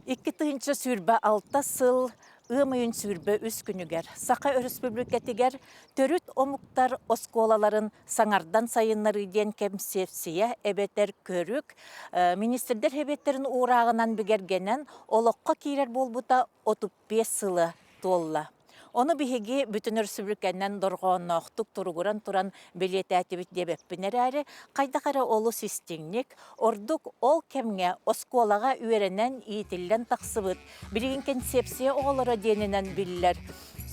İki tığınçı sürbe 6 sıl, ığmayın sürbe 3 günüger. Saqa Respublikatiger törüt omuktar oskolaların sanardan sayınları diyen kemsefsiye ebeter körük. Ministerder hebetlerin uğrağından bigergenen olokka kirer bolbuta 35 sılı dolla. Onu bihigi bütün Respublikenden dorgonoqtuk turuguran turan beliyetәтибит дебеппинер әрі, қайдақара олу систеңнік, ордук ол кемге осколаға үйеренен иетілден тақсыбыт, білген концепция оғылары денінен білілер.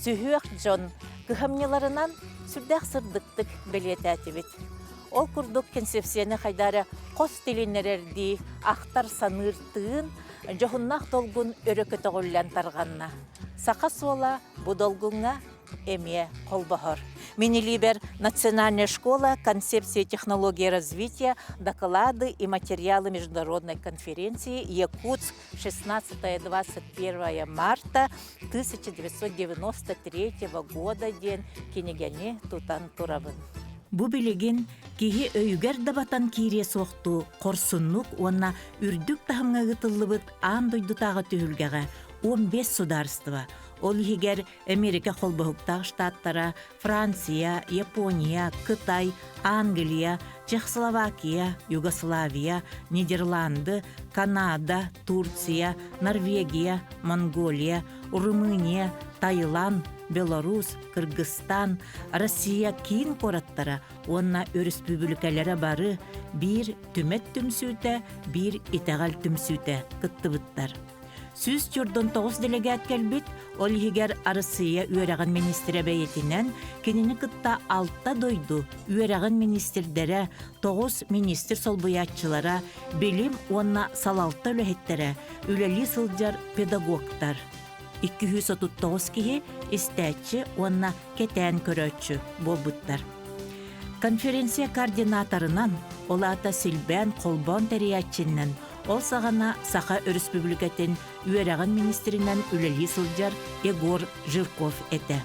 Сүхіөк жон, күхамнеларынан сүрдәқ сырдықтық белiyetәтибит. Ол күрдік концепцияны қайдары қос теленерерді ақтар саныртығын, жоғыннақ долгун өрөкөті ғоллян тарғанна. Сақа сола bu долгунга эмие колбахор. Мини-либер Национальная школа концепции технологии развития, доклады и материалы международной конференции Якутск 16-21 марта 1993 года ден Кенегяне Тутан Туравын. Бу билеген киһи өйгер дабатан кире соқту корсуннук онна үрдүк тахымга гытыллыбыт аан дойдутага түйүлгеге 15 сударства. Ол егер Америка холбохуктаг штаттара, Франция, Япония, Кытай, Англия, Чехословакия, Югославия, Нидерланды, Канада, Турция, Норвегия, Монголия, Румыния, Таиланд, Беларусь, Кыргызстан, Россия кийин кораттара, онна республикалара бары бир түмет түмсүтэ, бир итагал түмсүтэ кыттыбыттар. Сүз журдон 9 делегат келбит, ол егер Арысыя үйераған министре бәйетінен, кенені кытта 6 дойду үйераған министрдері, 9 министр солбуятчылара, билим онна салалты өліхеттері, үлелі сылжар педагогтар. 239 кихи истәтчі онна кетен көрөтчі болбуттар. Конференция координаторынан олата Силбен Колбон Териятчиннен, ол сағана Сақа Республикатын үйераған министринен үлелі сылжар Егор Жирков еті.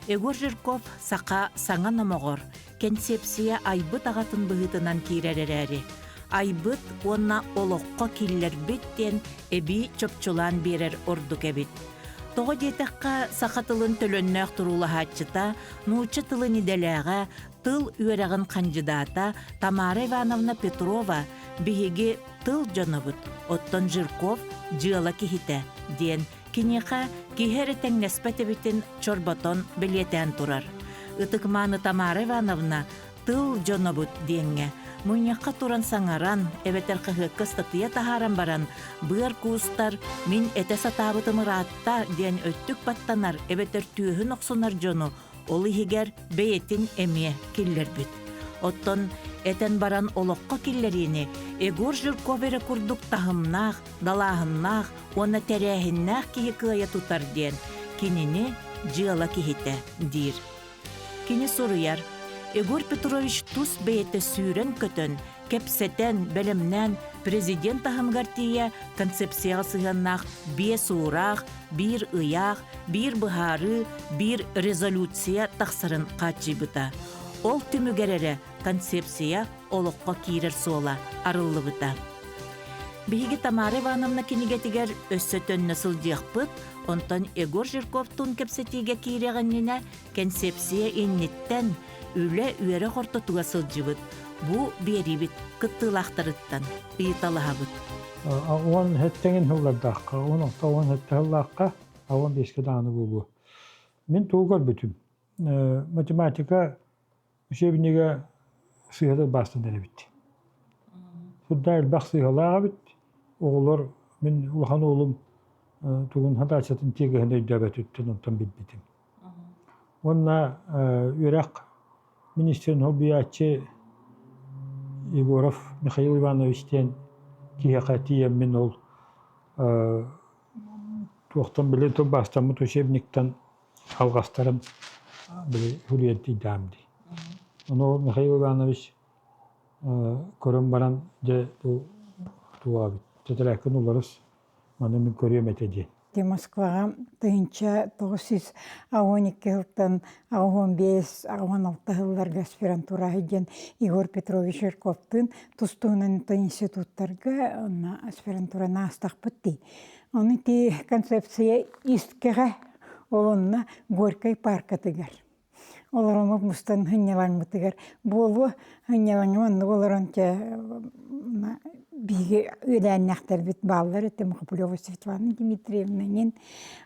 Егор Жирков Сақа саңа намоғыр, концепция айбыт ағатын бұғытынан кейрәрәрәрі. Айбыт онна олыққа келер біттен әбі чөпчулан берер ордық әбіт. Тоғы детіққа сақатылын төлөннәқ тұрула хатчыта, нұчы тылын иделәға, тыл үйераған қанжидата Тамара Ивановна Петрова бігеге тыл жаныбыт, оттон Жирков жыала кихите, ден кинеха кихері тәңнеспәті бітін чорбатон білетен тұрар. Үтікманы Тамара Ивановна тыл жаныбыт денге. Мұйнеққа туран саңаран, әбетер қығыққа статыя тахаран баран, бұйар куыстар, мен әте сатабытымыр атта ден өттік баттанар, әбетер түйіхін оқсынар жону, олы егер бәйетін әме келлер бүт. Оттон әтен баран олыққа келлеріне, Егор Жирковері күрдік тахымнақ, далағыннақ, оны тәрәхіннақ кейі күйе тұтар ден, кенені жиала кейті дир. Кені соруяр, Егор Петрович тус бейті сүйрен көтін, кепсетен, бәлімнен, президент тахымгартия концепцияға сығаннақ 5 урақ, 1 ұяқ, 1 бұхары, 1 резолюция тақсырын қатжи бұта. Ол түмігерері концепция олыққа кейрер сола, арылы бұта. Бігі Тамара Ивановна кенегетігер өссөтін насыл дияқпыт, онтан Егор Жирковтун кепсетиге кейрегеніне концепция еннеттен үлі үйері қортотуға сылжыбыт. Бұ берибіт, кыттылақтырыттан, ұйыталыға бұт. Оған әттеңін хыллардаққа, оған әтті хыллаққа, оған бескі даны бұлу. Мен туғыр бүтім. Математика үшебінеге сүйеді бастын әрі бітті. Сүрді әлбақ сүйгалаға біт. Оғылар, мен ұлған олым туғын хатачатын тегіғіне өйдәбәт өттен онтан бітбітім. Онна үйрақ министрин Холбияче Егоров Михаил Ивановичтен кихақатия мен ол туқтан біле тұр бастамы төшебініктен алғастарын біле хүриетті дамды. Оны Михаил Иванович көрім баран де туға бит. Тетірәкін оларыз маны мен көрем әтеден. Ти Москваға тыйынча 912 жылтан 15-16 жылларга аспирантура хеден Игорь Петрович Ирковтын тустуунан институттарга аспирантура настах бытти. Оны ти концепция исткеге олонна Горький парка тыгар. Оларамы мустан хыннялаңмы тыгар. Болу хыннялаңмы оларан те биге өйдәннәхтер бит баллар это Махапулева Светлана Дмитриевна.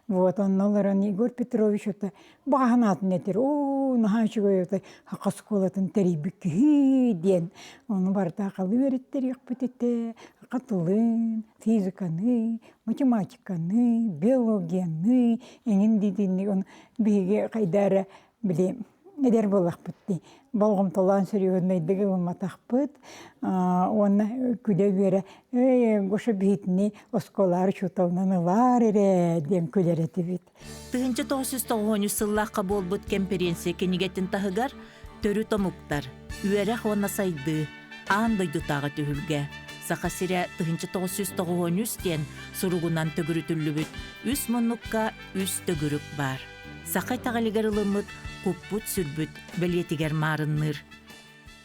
Вот он оларан Игорь Петрович это баганат нетер. О, нахачыга это хакасколатын терибики ден. Оны барда калы береттер якпытете. Катылын, физиканы, математиканы, биологияны, эңин дидинни он биге кайдара биле недер болак битти. Болгом толан сөрүгөндөй деге матахпыт. Он күдө бере гоша битни осколар чуталнанылар эре дем күлерети бит. 1990 сыллакка болбут конференция кенигеттин тахыгар төрү томуктар. Үерах онна сайды, андойду тагы түһүлге. Сақасыра 1993 тен суругунан төгүрүтүллүбүт, үс моннукка үс төгүрүк бар. Сақай тағалигер ылымыт, куппут сүрбүт, белетигер марынныр.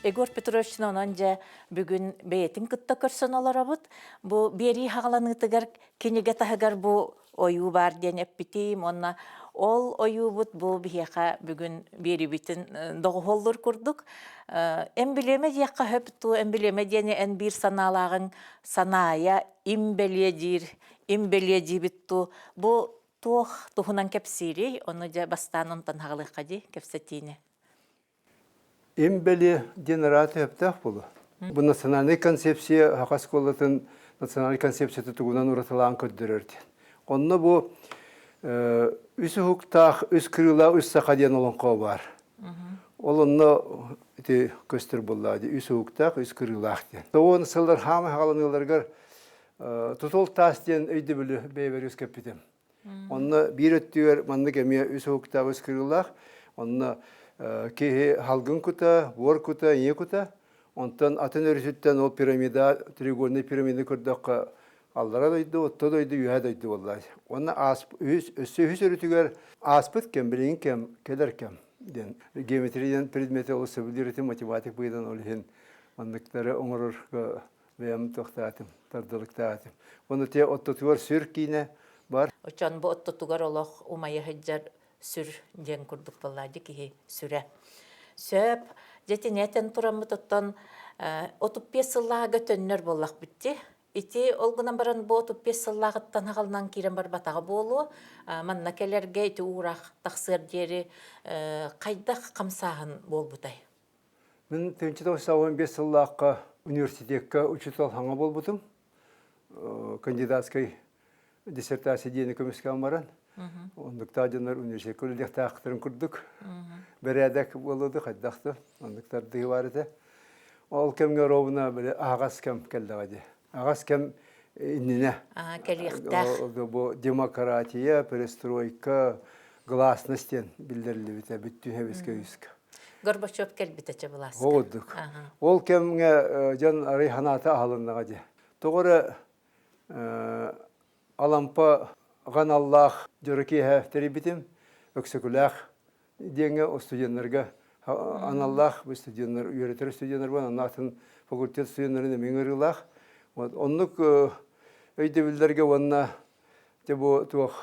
Егор Петровична онанжа бүгүн бейтин кытта көрсөн оларабыт. Бу бери хағаланыгытыгар кенеге тахыгар бу ойу бар ден эппитим, онна ол ойубут бу бияка бүгүн бери битин доғоллар курдук. Эмблеме дияққа хөпту, эмблеме дені эн бир саналагын саная имбеледир, имбеледибитту. Бу туох тухунан кепсири, оны жа бастан онтан хағылыққа ди кепсетине. Имбеле генераты хөптах болу. Бу национальный концепция, хақасколатын национальный концепция тугунан уратылан көддірерді. Онны бу үсі хуктах, үс кырыла, үс сақаден олонқо бар. Олонны көстер болады, үсі хуктах, үс кырылақ ден. Оны сылдар хамы хағаланыларғар тұтол тас ден өйді білі бейбер үс көппетем. Онны бір өттігер манны кәме үсі хуктах, үс кырылақ. Онны кейі халгын күта, бор күта, не күта. Онтан атын өрісіттен ол пирамида, треугольный пирамида көрдіққа аллара дойды, отто дойды, үйә дойды боллай. Оны өсі үс өрітігер аспыт кем, білейін кем, кедер кем. Геометриян предметі олысы білдіреті математик бұйдан олығын. Ондықтары оңырырға бәйім тоқтатым, тардылықтатым. Оны те оттотуар сүр кейіне бар. Очан бу оттотугар олық умайы хыджар сүр ден күрдік болады кейі сүрі. Сөп, жетенетен тұрамы тұттан 35 сыллаға төннер болақ бітті. Ити олгынан баран бу 35 сыллағыттан ағалынан керен бар батаға болу. Манна келерге ити урақ тақсыр дері қайдақ қамсағын бол бұтай. Мен 1915 сыллаққа университетке учитал хаңа бол бұтым. Кандидатской диссертация дейіні көмеске амаран. Ондықта жанар университет көлілдекті ақытырын күрдік. Бәрәдәк болуды, қайдақты. Ондықтарды бар еді. Ол кемге ровына ағас кем келдіға де. Ағас кем инніне. Кәліқтақ. Бұл демократия, перестройка, гласностен білдірілі біте, бүттің әбеске үйскі. Горбачев кәлбітече бұласқа. Оғыдық. Ол кемге жан рейханаты ағылыннаға де. Тоғыры алампа ған Аллах жөріке әфтері бітім, өксікіләқ денге о студентларға аналлах, бұл студентлер, үйретер студентлер бар, анатын факультет студентлеріне меңірілақ. Онлық өйді білдерге онына бұл туақ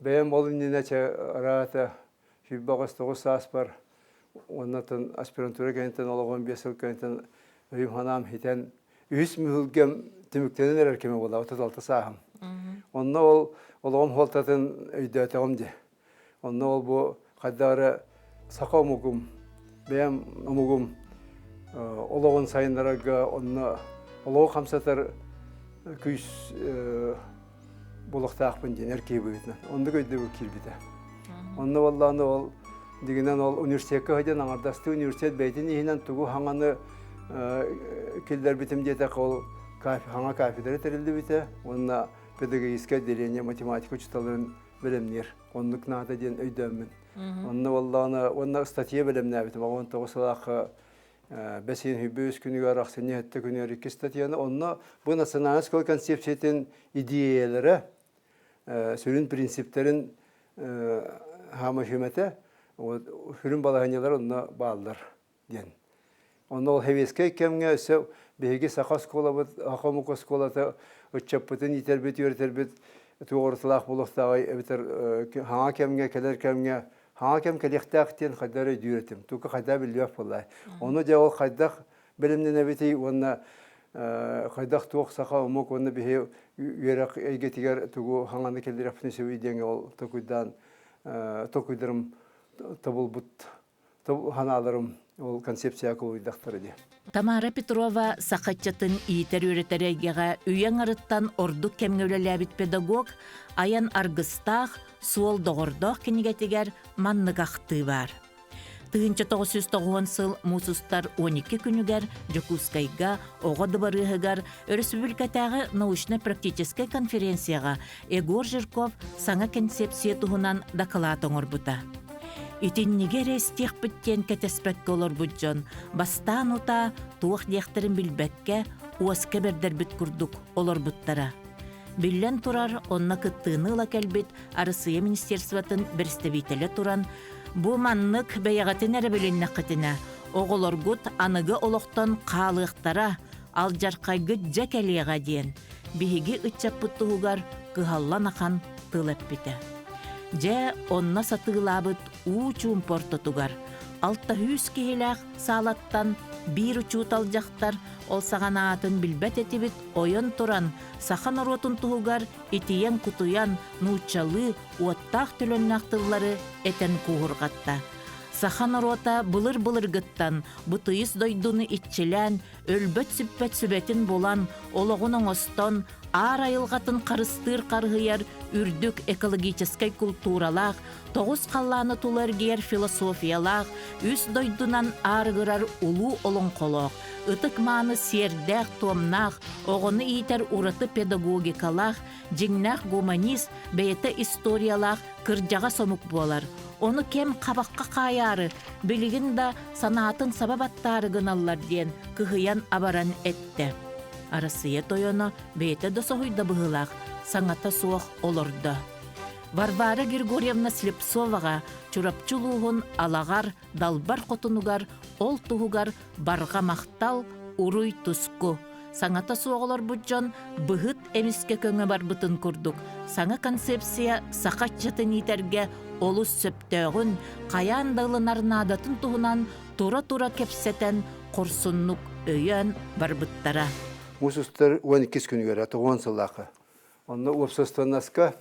бәйім олыннена ча арата фиббағыз 9 саас бар. Оннатын аспирантура кәнеттен олығын 5 ыл кәнеттен өйім ханам хитен үйіс мүхілгем түміктенен әркеме бола, 36 сағым. Онна ол олығым холтатын өйді өтеғым де. Онна ол бұл қайдары сақа ұмығым, бәйім ұмығым олығын сайынларға онна олығы қамсатар күйіс болықтақпын ден әркей бұйытынан. Онды көйді бұл келбеді. Онна олағаны ол дегенен ол университетке қайдан аңардасты университет бәйтін ейінен тұғы хаңаны келдер бітім деді ол хаңа кафедры тәрілді біті. Онна педагогическое отделение математика учиталарын білімнер. Онны кнаты ден өйдәмін. Онна статья білімне бітім. Оғын тоғысылақы бәсейін хүбі өз күнігі арақсы нетті күні әрекке статьяны. Онна бұл национальный концепциятын идеялары sürün prinsiplerin hama hümete sürün balahanyalar onunla bağlılar diyen. Onu ol heveske kemge ise begi sakas kolabıt, hakamukos kolata uçapıtın iterbet yörterbet tuğurtulak buluqtağay eviter hanga kemge keler kemge hanga kem kelektak diyen kadar düretim. Tuka kadar biliyaf vallahi. Onu da o kadar bilimden eveti ona kadar tuğuk saka umuk onu bihe yörak egetiger tuğu hanganda kelir yaptığını sevdiğin ol tokuydarım tabulbut hanalarım ol konsepsiya koydaktır diye. Тамара Петрова сақатчатын иитер үретерейгеға үйен арыттан ордук кемгеулеләбит педагог аян аргыстақ, суол доғырдоқ кенегетігер манныгақты бар. Тыгынча 990 сыл мусустар 12 күнігер Жокускайга, оғады барығығар Республикатағы научно-практической конференцияға Егор Жирков саңа концепция туғынан докладын орбута. Итинниге рейстех біттен кәтеспәкке олар бұджон, бастан ұта туық дияқтырын білбәкке уасқа бердер біт күрдік олар бұттара. Бүллен тұрар онна кыттыны ұла кәлбет Арысыя министерстватын бірістебейтелі тұран, бұ маннық бәяғатын әрі білінні қытына, оғылар ғұт анығы олықтан қалықтара, ал жарқайғы жәкәлеға дейін, бейге үтчап бұттығығар күхаллан ақан тылып біті. Же онна сатыылабыт уучуун портотугар. Алта хүс кехелях салаттан бир учуут алжақтар ол сағанаатын билбет етибит ойон туран сахан оротун тугугар итиен кутуян нуучалы уаттақ төлөннақтылары этен куғырғатта. Сахан орота былыр-былыр гыттан, бұтыйыз дойдуны итчелен, өлбөт сүппет сүбетін болан, олығының остон, ар айылғатын қарыстыр қарғыяр, үрдік экологическай культуралақ, тоғыз қалланы туларгер философиялақ, үс дойдунан арғырар улу олың қолоқ, ытык маны сердәқ томнақ, оғыны итер ураты педагогикалақ, жеңнақ гуманист, бәйті историялақ, кыржаға сомук болар. Оны кем қабаққа қайары, білігін да санатын сабабаттары гыналлар ден кыхыян абаран әтті. Арысыя тойоно бейті да соғыйда бұғылақ, саңата суық олырды. Варвара Григорьевна Слепцоваға чурапчулуғын алағар, далбар қотынугар, ол туғугар барға мақтал, уруй туску. Саңата суғылар бұджан бұғыт әміске көңі бар бұтын күрдік. Саңа концепция сақат жатын итерге олыс сөптөғін, қаян дағылын арнадатын туғынан тура-тура кепсетен қорсыннық өйен бар бұттара. Мусустар 12 күнігер, 10 сылақы. Онны опсостанаска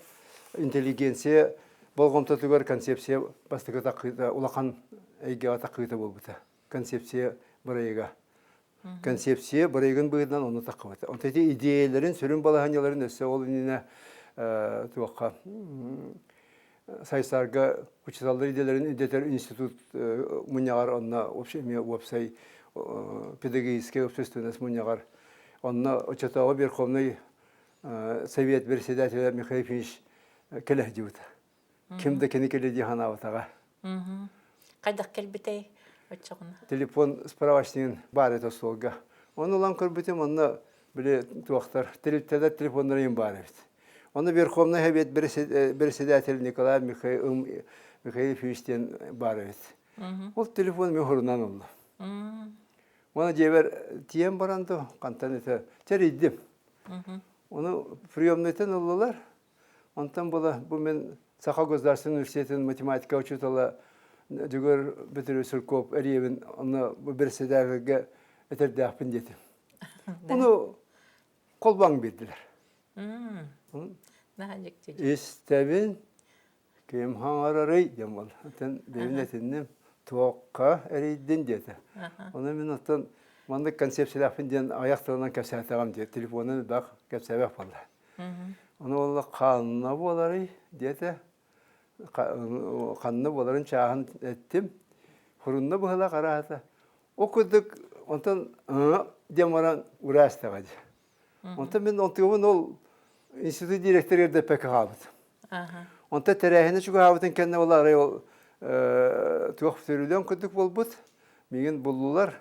интеллигенция болғымтатығар концепция бастығы тақыйда, улақан әйгеға тақыйда бол бұта. Концепция бірайға. Концепция бірайғын бұйыдан оны тақыйда. Онтайда идеяларын, сүрін балағаняларын өсі ол үніне туаққа сайсарға учиталдар идеяларын үдетер институт мұнягар онна опсай педагогический общественность мұнягар. Онна учетауға Верховный Совет председателя Михаил Ильич келех дебута. Кімді кені келеди хана отаға. Қайдақ келбітей өтчіғына? Телефон справочнигін бар ето солға. Оны олан көрбітем, онна біле туақтар, телефонларын бар ет. Оны Верховный Совет председатель Николай Михаил Ильичтен бар ет. Ол телефон мен хорунан олды. Оны жебер тиен баранды, қантан еті терейдім. Оны приемнайтын олылар. Онтан бола, бұл мен Саха Государственный университетін математика учетала жүгір бітірі сүркоп әревін, оны бір седағыға әтерді ақпын деді. Оны қолбаң берділер. Истәбін кем хаңарарай дем бол. Онтан бейін әтіннім туаққа әрейдін деді. Оны мен оттан маңдық концепция ақпын ден аяқтығынан кәпсәтіғам деді. Телефонын бақ кәпсәбәк болды. Оны олы қанына болары деді. Қанына боларын чағын әттім. Құрынына бұғыла қарағаты. Оқыдық, онтан демаран ұрастыға де. Онтан мен онтығымын ол институт директорерді пәкі қабыд. Онтан тәрәхіні жүгі қабыдын кәнне олары туақ түрілден күдік бол бұд. Меген бұллылар.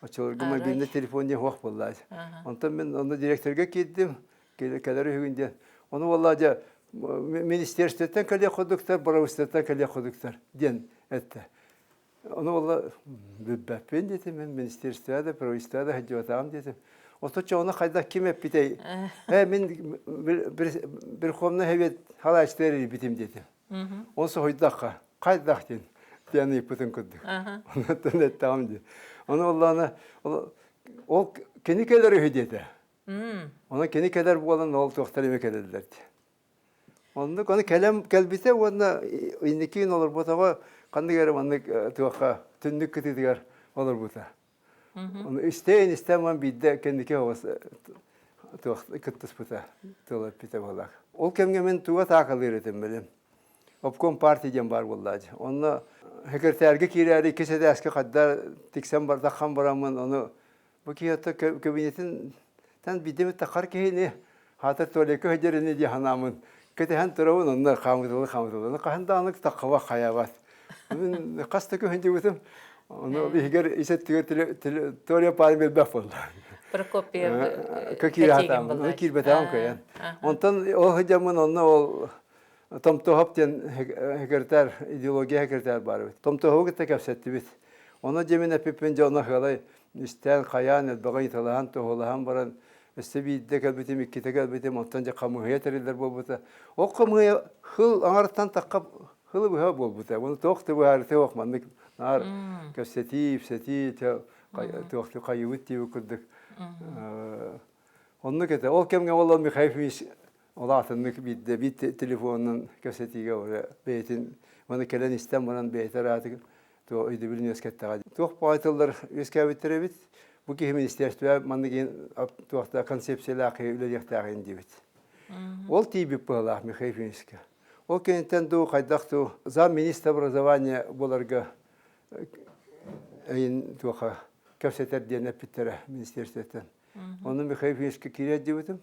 Очылырғы мобильный телефон не хоқ болды. Онтан мен оны директорға кеттім. Кәлері үгінде. Оны олады министерствоттан кәле ходуктар, правительствоттан кәле ходуктар ден әтті. Оны олар бүббәппен деді мен, министерствода, правительствода хәддеуатағым деді. Оточа оны қайда кем әппітей? Мен бір қомны әвет халайшылары бітім деді. Онсы қойдаққа, қайдақ ден, дені бұтын күдді. Оны түнеттағым деді. Оны оларына, ол кенекелер өй деді. Оны кенекелер болын, ол тоқтарыме келеділерді. Оны кәлбіте, оны үйінекейін олар бұтаға, қандығары манның туаққа түннік күтедігер олар бұта. Оны істейін бейді кәндеке оғасы күттіс бұта тұлап біте болақ. Ол кәмге мен туға тақылыр етім білім. Обком партияден бар болдады. Оны хекертәрге керәрі кеседі әскі қаддар тіксен бар таққан барамын. Оны бұл кейатта көбінетін тән бейдемі тақар кейіне хатыр төлекі өдеріне де ханамын. Кетеген тұрауын онына қамытылы. Қағында анық таққыва қаябат. Мен қасты көхінде өтім. Оны егер есеттігер теория парым елбәк болды. Прокопьев Көкері атамын. Оны кирбетағым көйен. Онтан ол хыдамын оны ол Томтоғып ден хекертер, идеология хекертер бар. Томтоғып кетті кәпсетті бет. Оны жемін әпеппен жоны ғалай, істен қаян, әлбағын талаған, тоғылаған баран, өсті бейді кәлбетім, еккеті кәлбетім, онтан же қамығыя тәрелер бол бұта. Ол қамығыя хыл аңарттан таққап хылы бұға бол бұта. Оны тоқты бұғары тоқ маңдық. Нар кәпсеті, тоқты қайуыт дейі күрдік. Оны кәті. Ол кәмге олар Михаевич ол атынық бит телефонын кәпсетіге оры бейтін. Оны кәлен істен баран бейтер атығы. Үйді білін өскеттіға. Тоқ бағайтылар өскәбеттері бит. Бұл кейі министерстве маңдығын тоқта концепциялы ақы үлелектағын дейбіт. Ол тейбіп бұғалақ Михаевичке. Ол кенеттен ду қайдақты зам министр образования боларға әйін туақа кәпсетер ден әппеттері министерстветтен. Оны Михаевичке керет дейбітім.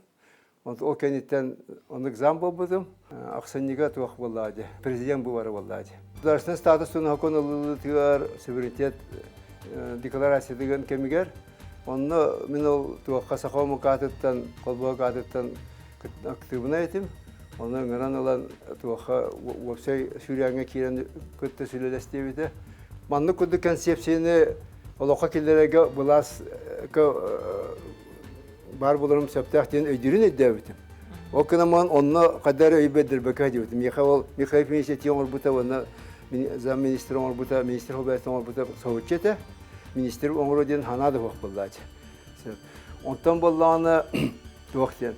Ол кенеттен онык зам бол бұдым. Ақсанниға туақ болады. Президент бұвары болады. Государственный статустың хакон ылылытығар суверенитет декларация деген кемігер. Оны мен ол туаққа сақауымы қатыттан, қолбуға қатыттан активына етім. Оны ғыран олан туаққа өпсай сүрияңа керен көтті сүлелестебеді. Манны күдді концепцияны олаққа келдерге бұлас бар болырым сөптәқтен өйдерін өйдәбітім. Ол күнаман онына қадары өйбәдір бәкі әдебітім. Михаев министр оңыр бұта, оны зам министр оңыр бұта, министр хобайты оңыр бұта соғытчеті. Министр оңыр өден ханады оқ болдады. Онтан болдағаны тоқтен.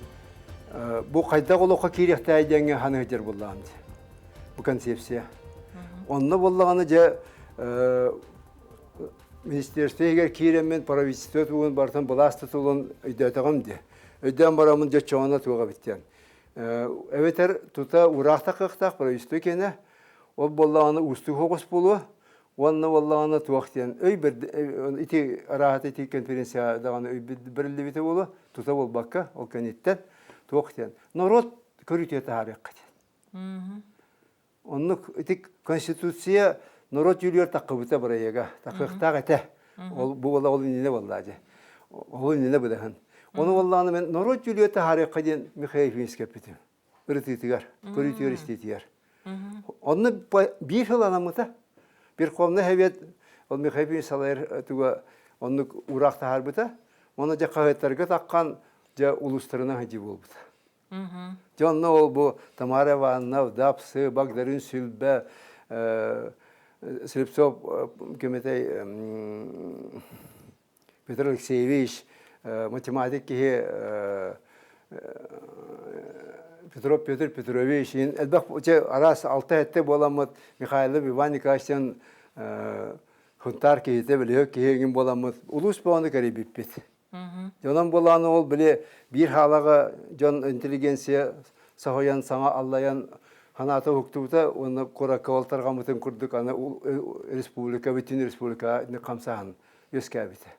Бұл қайда олаққа керекті әйденге ханы өдер болдағанды. Бұл концепция. Онына болдағаны жа министерство егер керемен правительство туғын бартын бұласты тұлын өйдетіғымды. Өйден барамын жа чоғына туға біттен. Әветер тұта ұрақта қықтақ правительство кені. Ол болдағаны ұсты қоғыс болуы. Онына болдағаны туақтен. Өй бір арағат еті конференциядағаны өй бірілді біті болу. Тұта бол баққа, ол кәнеттен туақтен. Народ көрітеті харек қаден. Онына конституция народ юлер таққыбыта барайыға, таққықтақ әті. Бұл ол нені болдады. Ол нені бұдағын. Оны болдағаны мен народ юлер харек қаден Михаевинске бітім. Үрітетігер, көрітер істетігер. Оны бір жыл анамыта. Bir qomna həvət ol Mixaevin salayır tuğa onu uraqta harbuta. Ona ja qağıtlarga taqqan ja uluslarına hacı bolbuta. Jonna ol bu Tamara Vanna, Dapsı, Bagdarın Sülbe, Slepsov kemetey Petr Alexeyevich, matematik ki Petr Petrovich, elbette aras 6 hette bolamıt Mikhail Ivan Nikolaevich Huntar ki de biliyor ki hegin bolamıt ulus bağını garip bit. Jonan bolanı ol bile bir halaga jon inteligensiya sahoyan sana Allah'yan hanata hukukta onu kora kavaltarga mutun kurduk ana respublika bütün respublika ne kamsahan yüskabite.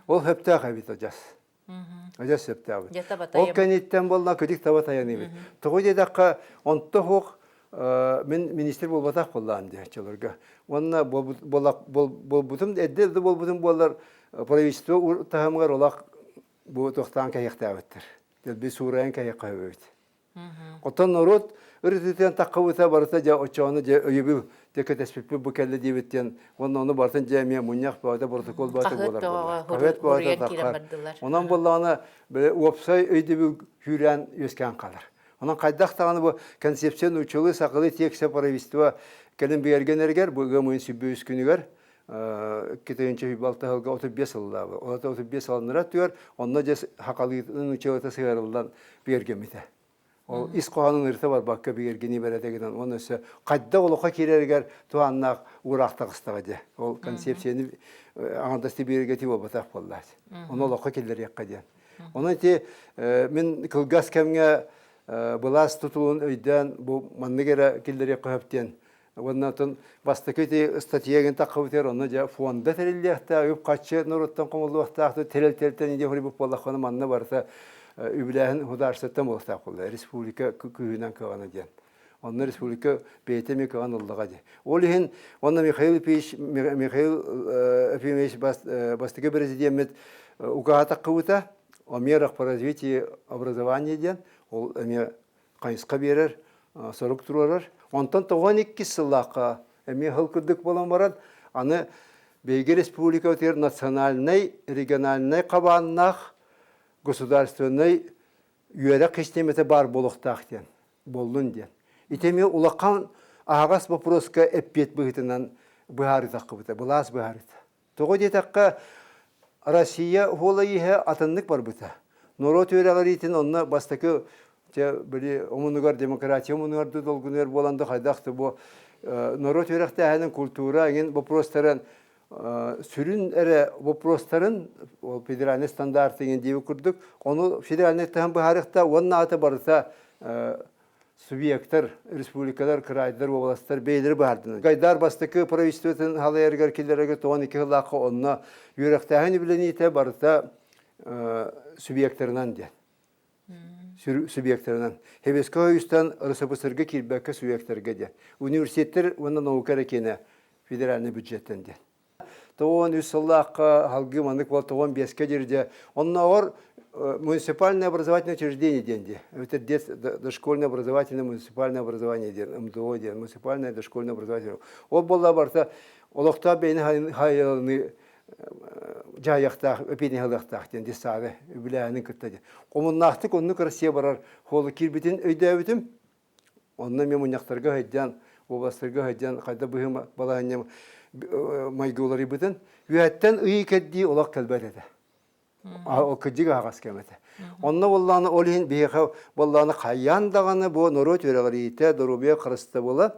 Ol hepte kabite jas. Ajas hepte abi. O kanitten bolna ködik tabatayani. Toğude dakika onta hok men minister bolbatak bollandı çolurga. Onna bolbutum edildi bolbutum bollar правительство tahamgar olak bu toxtan kayıqtabıttır. Bir surayan kayıqabıt. Otan narod ырытытын таққабыта барыта жа очоны жа өйбү теке теспипи бу келли дибиттен оны бартын жа мен муньяк баада протокол баата болар. Кахет баата таққар. Онан болланы опсай өйдүбү хүрән өскән калар. Онан кайдак таганы бу концепция учулы сакылы тексе правительство келин бергенергер бу гомун сүбүс күнүгөр кетенче балтаһылга 35 жылда. Ол 35 жылнара түр, онна же хакалыгын учулы сыгарылдан бергемите. Ол ис коганын ырты бар бакка бергени бередеген оны өсө кайда олока кирергер туаннак урактагыстага же. Ол концепцияны аңдасты бергети болбатак болду. Оны олока келер якка же. Оны те мен кылгас кемге булас тутулун өйдөн бу манныгера келер якка хөптен. Оннан бастыкети статьяген такыбытер оны же фонда тереллехта үп качы нуруттан комулуктакты терелтелтен иде хурибуп боллаханы манна барса үбіләһін хударсаттан болыстақ болды. Республика күйінен кығаны ден. Онны республика бейтеме кыған ұлдыға де. Ол ехін, онны Михаил Эфимович бастығы президент уғата қывыта, омерах по развитию образования ден, ол әме қайысқа берер, сорық тұрарар. Онтан 92 сылаққа әме хылкырдық болан барад, аны бейге республика өтер национальный, региональный қабаннақ государственный үйері қиштеметі бар болуқтақ болдың ден. Итеме улаққан ағас вопроска әппет бұғытынан бұғарыт аққы бұта, бұлас бұғарыт. Тоғы детаққа Россия қолы ехе атынлық бар бұта. Норот өрәғар етін онына бастықы омынығар демократия, омынығарды долғыныр боланды қайдақты бұл Норот өрәқті әнің культура, әген вопростарын сүрін әрі вопростарын федеральный стандарт деген дейі күрдік. Оны федеральный тағын бұхарықта, оның аты барыса субъекттар, республикалар, крайдар, областар бейлер бардыны. Гайдар бастықы правительстветін халы әргер келерге 12 ғылақы онына үйректәғын біленейті барыса субъекттарынан ден. Субъекттарынан. Хебескі ойыстан РСПСР-ге келбәкі субъекттарға ден. Университеттер оны наукар екені федеральный бюджеттен ден. Тоон үсіллаққа халғы маңдық бол тоон беске жерде. Онна ор муниципальное образовательное учреждение денде. Это дошкольное образовательное муниципальное образование ден. МДО ден. Муниципальное дошкольное образовательное. Ол болла барта олықта бейні хайылыны жайықтақ, өпейні халықтақ ден. Десады үбіләғінің күтті ден. Коммуннақтық онны Россия барар. Холы кирбетін өйді өбітім. Онны мен мұняқтарға хайден, областарға хайден, қайда бұғым балағынем майгулары бітін, үйәттен үйі кәдді олақ кәлбәт еді. Ол күддігі ағас кәметі. Онны болланы олығын бейхау болланы қайяндағаны бұл нұрот өрәғары еті, дұрубия қырысты болы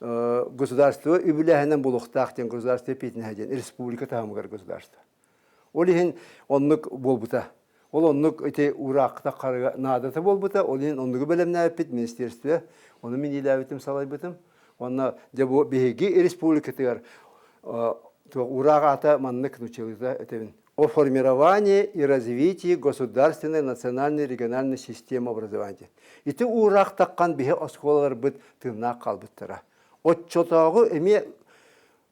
государство үбіләхінен болуқтақ ден государство петіне әден, республика тағымығар государство. Олығын онлық бол бұта. Ол онлық өте урақта қарыға надаты бол бұта. Олығын онлығы бөліміне әппет министерстве. Оны мен елі әвітім салай бұтым. Онна бұл бейгі республика тығар урага ата маннык нучелыда этевин. О формировании и развитии государственной, национальной, региональной системы образования. И ты урак таккан бихе осколалар бит тына калбыттыра. Отчотагы эме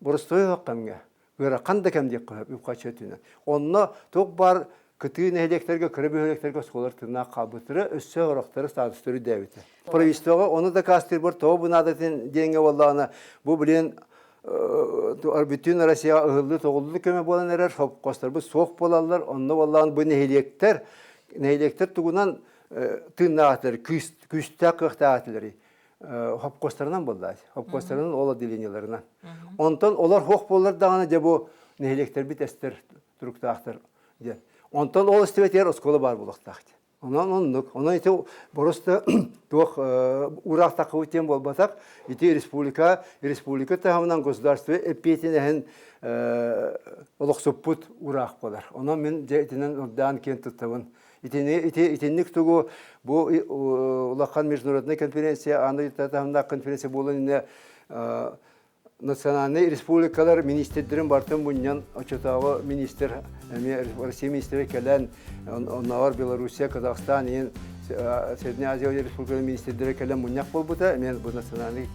бурустой хаккамга. Гыра канда кемдек кылып үкачетүнө. Онно ток бар кытын электерге кырып электерге осколалар тына калбыттыра өссө орактары статустары дебити. Правительствого оны да кастыр бар то бунадатын денге болланы бу билен bütün Россия ылды тоғылды көме болан әрер соқ қостар. Бұл соқ болалар, онны болан бұл нәйлектер тұғынан тынна атылары, күсті қықта атылары. Хоп қостарынан болды. Хоп қостарынан ола деленелерінен. Онтан олар хоқ болар дағаны де бұл нәйлектер бит әстер тұрықтақтыр. Онтан ол істеветер осколы бар болықтақты. Онан оннук. Онан ете борысты тоқ урақ тақы өтен болбатақ, ете республика тағымынан государство әппетінен олық сұппыт урақ болар. Онан мен етінен ордан кен тұттауын. Етеннік тұғы бұл ұлаққан международный конференция, аны тағымда конференция болуын национальный республикалар министрдерин бартын бұннан очотағы министр, Россия министрі кәлін, оннағар Белоруссия, Казахстан, Средняя Азия республикалар министрдері кәлін бұннақ бол бұта, мен бұл национальный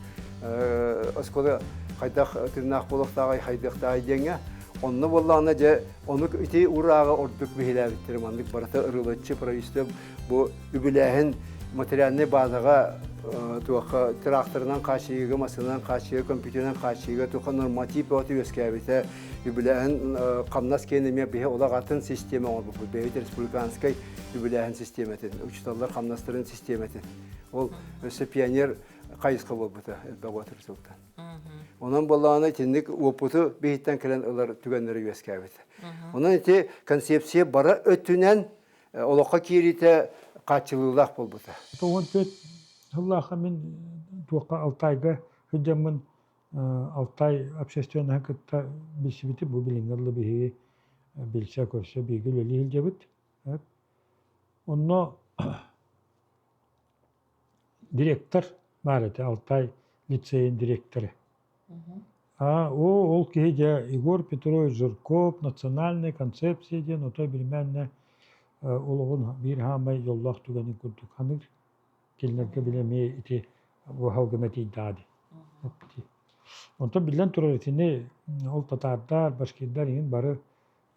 осколы қайдақ тырнақ болықтағы қайдақтағы денге, онны боллағына же, оны үте ұрағы ордық бейілі әбіттерім, анлық барата ұрылытшы правительство бұл үбіләхін материальный базаға туаққа тракторынан қашыйығы, масынан қашыйығы, компьютерынан қашыйығы, туаққа норматив өті өскәбеті, юбиләһін қамнас кенеме бейе олағатын система ол бұл. Бейет республиканскай юбиләһін системетін, учталар қамнастырын системетін. Ол өсі пионер қайысқа бол бұта, әлбәғуатыр сылтан. Онан болағына тендік опыты бейттен кәлін олар түгенлері өскәбеті. Онан әте концепция бара өттінен олаққа кереті қачылылақ бол бұта. Тоғын төт Аллаха мен туаққа Алтайға хүдемін Алтай общественный хакытта бисибити бу билингерлы биһиги билсе көрсө биги лөли hilжебит. Онно директор бар эте Алтай лицейин директоры. Ол киһиже Егор Петрович Жирков национальный концепция ден отой билменне олығын бир хамай жоллах түгені күрдік. Ханыр келінерге білемей ити бұхалғына тейдады. Онта білен тұрар етіне ол татардар, башкирдар ең бары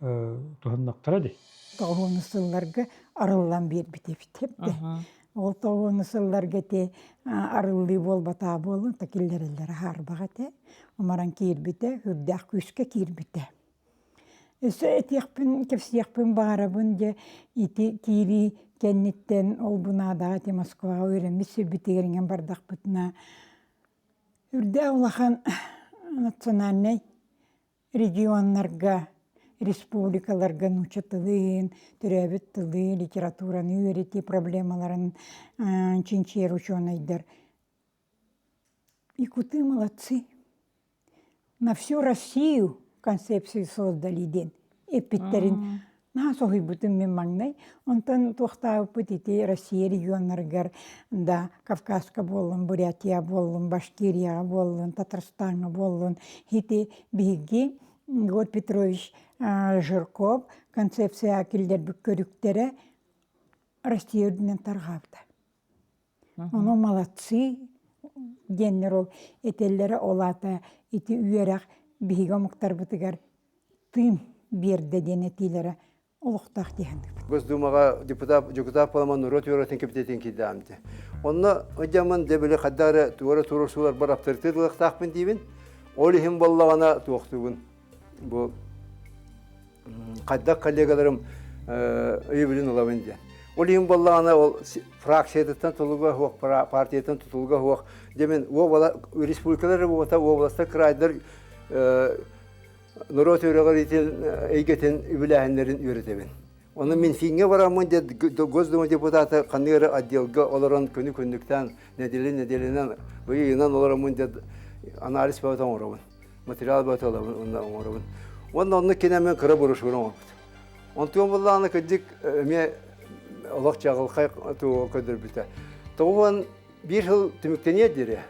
тұхыннақтырады. Тоғуны сылларға арылан бер бітеп-тепті. Ол тоғуны сылларға те арылы бол бата болын, такиллерелері харбаға те, омаран кирбіте, хүрдәқ күшке кирбіте. Өсі әтеқпін, кепсеқпін бағарабын де ити кири кенниттен ол бұнадаға те Москваға өйремесі бітегерінген бардақ бұтына. Үрді аулахан национальный регионларға, республикаларға нучатылын, түрәбіт тылы, литератураны өйреті проблемаларын чинчер ученайдар. Икуты молодцы. На всю Россию концепцию создали ден. Эпиттерин на сохи бутын мен маңнай. Онтан тоқтау пытите Россия регионларгар да Кавказка болын, Бурятия болын, Башкирия болын, Татарстанга болын. Хити биги Егор Петрович Жирков концепция келдер бүккөрүктері Россия үрдінен тарғавды. Оны молодцы генерал этеллері олата ити үйерақ биге мұқтар бұтығар тым берді денетилері олықтақ дегендік. Госдумаға депутат паламан урот юратын комитетин кидамды. Онна өдемін дебілі қаддары туары турусулар бар авторитетлық тақпын дейбін. Олихим боллағана туақтығын. Бұл қаддақ коллегаларым өйбілін олавын ден. Олихим боллағана ол фракциятын тұлыға хуақ, партиятын тұтылға хуақ. Демен, республикалары болата областа крайдар Нұрот өріғар етен әйгетін үбіләхінлерін өретебін. Оны мен финге барамын дед Госдума депутаты қанығыры отделға оларын күні-күндіктен, неделінен, өйінен оларамын дед анализ бәуітен орамын. Материал бәуітен орамын. Оны кенемен қыры бұрыш көрім орамын. Онтуын болағаны көдік ме олақ жағылқай туға көдір біті. Тоғын бір жыл түміктен едері,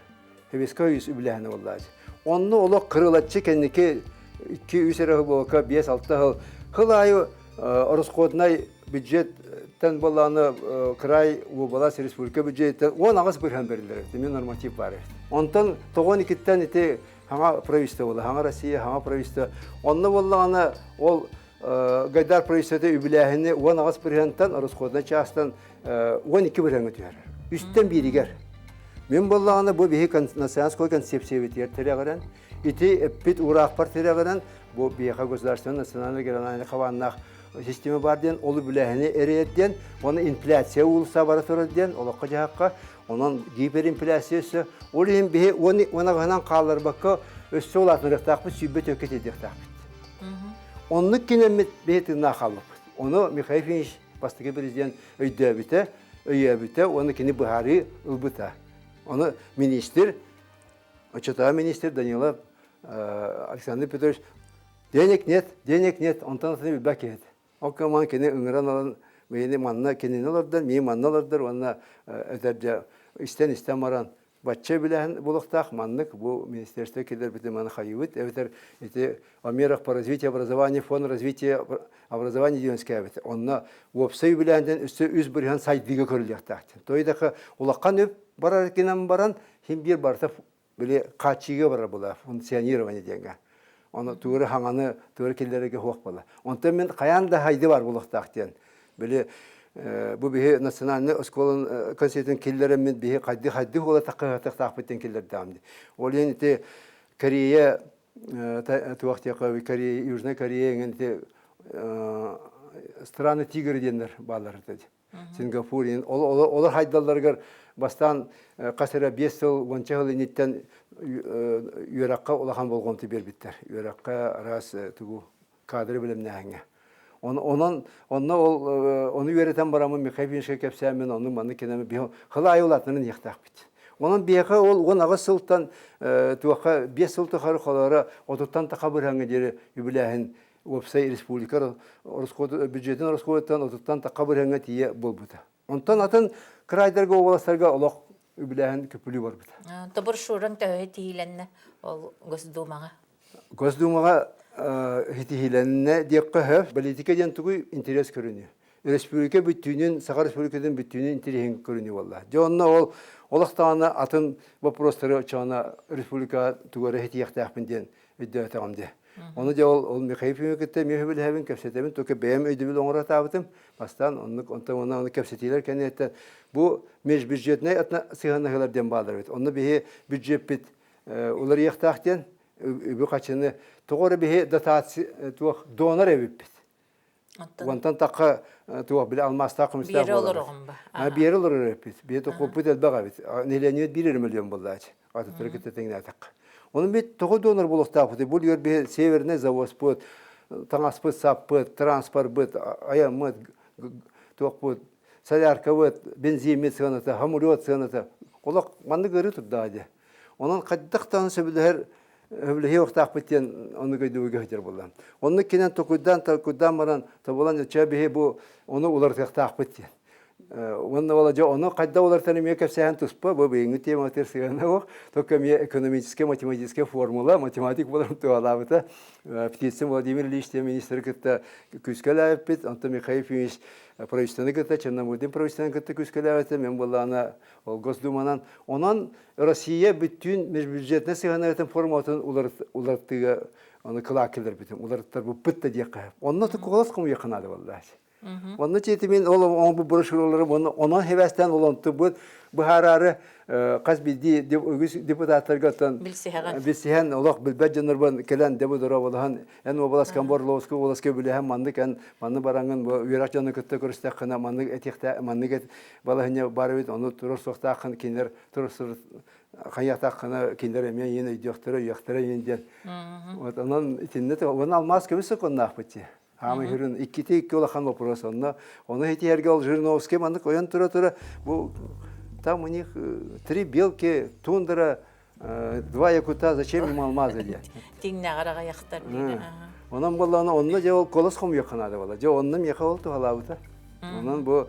хевесқа үйіс үбіләхіні олады. Оны олақ қырылатшы кәнеке 2-3 әрі болуға 5-6 жыл. Қыл айы Орысқодынай бюджеттен боланы край Убалас республика бюджеттен 10 ағыз бірген берілдер. Демен норматив бар. Онтан 92-тен еті хаңа правительство болды. Хаңа Россия, хаңа правительство. Онны болағаны ол Гайдар правительствоты үбіләхіні 10 ағыз біргентен Орысқодынай частан 12 бірген өтер. Үстен бірігер. Мен болағаны бұл бейі национальный концепция бетер тәрәғыран. Ити эппит урак партияларынан бу бияка государственный национальный гранальный хаваннах система бар ден, олы бүләһіне әрейден, оны инфляция улса бара тұрден, олыққа жаққа, onun гиперинфляциясы, ол ең бейі, оны ғанан қалар баққа өсі олатын рықтақпы, сүйбет өкет едіқтақпы. Оны кенемет бейі тыңна қалып. Оны Михаил Финиш, бастығы президент өйдәбіті, оны кені бұхары ұлбыта. Оны министр, Учета министр Данилов Александр Петрович, денег нет, он там не бакет. Окаман кене үңран алан, мені манна кенен алардар, мені манна алардар, онна өтерде істен маран. Батча біләһін болықтақ, маннык, бұл министерство кедер біті маны хайывыт, әвітер, о мерах по развитию образования, фонд развития образования дейінске әвітер. Онна өпсай біләһінден үсті үз бірген сайдыға көрілдіқтақты. Тойдақы олаққан өп барар кенен баран, хем бір барта біле қачыға бара бұла, функционирование денге. Оны туыры хаңаны, туыры келдерге хоқ бұла. Онтан мен қаян да хайды бар болықтақтен. Біле bu bihi nasyonalny oskолын концептин киллермен биhi хадди ола тақпыттен киллер дамды. Ол енді Корея туақтяқы Корея, Южная Корея енді страны тигр денер балар dedi. Сингапур олар хайдалларгар бастан қасыра 5 жыл 10 жыл инеттен юраққа олахан болғанты бербиттер. Юраққа раз тугу кадры билемнәһәңә. Оны үйретен барамын мехайфиншке кепсәмен, оның маны кенеме бе хыла айлатнын яқтақ бит. Onun biyaqa ol 10 sıltan tuaqa 5 sıltı xarı xalara otutan taqabır hangi deri юбилейин Opsay Respublika büdjetin расходтан otutan taqabır hangi tiye bolbuta. Ondan атын kraydarga ovalaslarga olaq юбилейин köpülü var buta. Тобыр шуран тәһе тиленне ол Госдумага. Госдумага хитиленне диякка хөв политикадан тугу интерес көрүнү. Республика бүтүнүн, Сахар Республикадан бүтүнүн интерес көрүнү валла. Жонна ол Олақтағаны атын вопростары чана республика тугары хетияқтақпынден үддәтәғымде. Оны де ол Михаев мемлекетте мехебіл әбін кәпсетемін, токе бәйім өйдібіл оңыра табытым. Бастан оны кәпсетейлер кәнеттен. Бұл меж бюджетіне атына сығанығылардан бағдар бет. Оны бейі бюджет бет олар яқтақтен үбі қачыны тоғыры бейі дотация донор әбіп бет. Онтан таққа туақ білі алмастақ қымыстақ Бері олар оғын ба? Бері олар өппет. Бері тоқып бұд әлбаға бет. Неленет 1 миллион болды әчі. Аты түрекетті теңін әтіқ. Оның бет тоғы донор болықтақ бұд. Бұл ер бе северіне завоз бұд, таңас бұд, сап бұд, транспорт бұд, аян мұд, тоқ бұд, солярка бұд, бензимет сығаныты, хамулет сығаныты. Олақ манды көрі тұдды. Оның қаддықтаны сөбілер Öyle yoktaq biten onu gördüğü götür bulan. Onu kinen tokudan maran tabulan çabihe bu onu ular yoktaq biten. Onu olaca onu kadda ular tanımaya kapsayan tuspa bu beyin tema tersiğine o. Tokamiye ekonomическая математическая формула matematik bulan tuğalabıta. Птицем Владимир Ильич министр кытта күскәләп бит, антон Михаев правительственный кытта, Черномордин правительственный кытта күскәләп мен булана ол Госдуманан. Онан Россия бүтүн межбюджетне сыгынатын форматын улартыга аны кылакылар бит. Уларттар бу битте дияка. Онны тукулас кым якынады валлаһи. Онны четимен ол бу брошюралары онан хевестен олонту бу Buhararı qaz bildi deputatlargatan bilsihan olaq bilbajjanlarban kelen debudora olahan en obalaskan borlovski olaske bilehan mandık en mandı barangın bu yurakjanı kıtta körüstakına mandık etikta mandık balahnya barabit onu turur soqtaqın kinler turur kayaqtaqına kinler emen yine yaqtara yenden. Ondan içinde onu almaz kimse konaq bitti. Ama hürün iki olakan вопрос onu hetiyerge ol Жириновский mandık oyan tura bu Там у них 3 белки, тундра, 2 якута, зачем им алмазы де? Теңне қараға яқтар дейді. Онан болғаны, онына же ол колос қом яқынады бола. Же онынан яқа ол туғалауыта. Онан бұл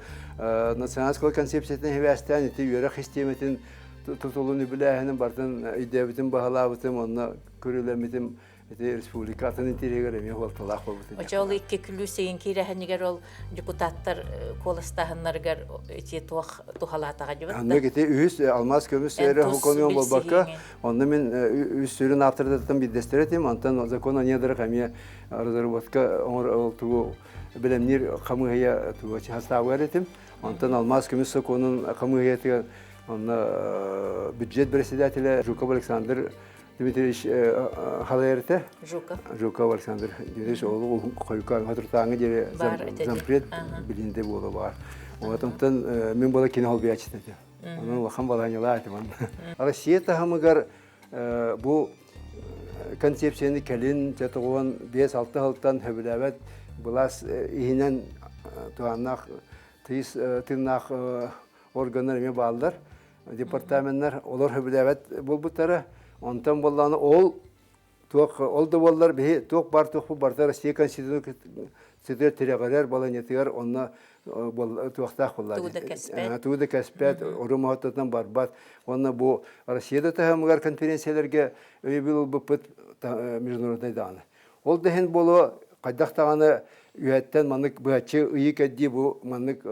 национальскол концепциятын хевестен, еті үйерек системетін тұтылуыны біләхінің бардың идебетін бағалауытым, онына көрілеметін республикатын интерегер еме ол талақ болбыты. Оча ол икке күлі сейін кейрәхінігер ол депутаттар колыстағынларғар ете туғалатаға жібітті. Анны кете үйіс алмаз көміс сөрі хукомион болбаққа, онны мен үйіс сөрін автордаттан биддестер етем, антан закона недірі қәме разработка ол туғы білемнер қамығая туғы хастауғар етем, антан алмаз көміс законын қамығая етіген бюджет председателя Жуков Александр Дмитриевич Халаерте, Жуков Александр Дмитриевич, ол қойқан қатыртаңы дере зампред білінде болы бар. Оғатымтан мен бола кені албия чистеді. Оның лақан баланела айтыман. Россия тағымығар бұл концепцияны кәлін жәтіғуан 5-6 ғылттан хөбіләвәт бұлас ихінен туғаннақ тырнақ органдар еме балдар, департаменттер, олар хөбіләвәт бұл бұттары. Ondan bollanı ol da bollar bihi toq bar toq bu barda Россия конституциясы сидер терегәләр баланетигәр онна туақтақ болар. Тууда кәспәт урыматтан барбат. Онна бу Россияда тәһәмгәр конференцияләргә өйбил бупыт международный даны. Ол дәһен болу кайдактаганы үәттән манык бачы ыйык әдди бу манык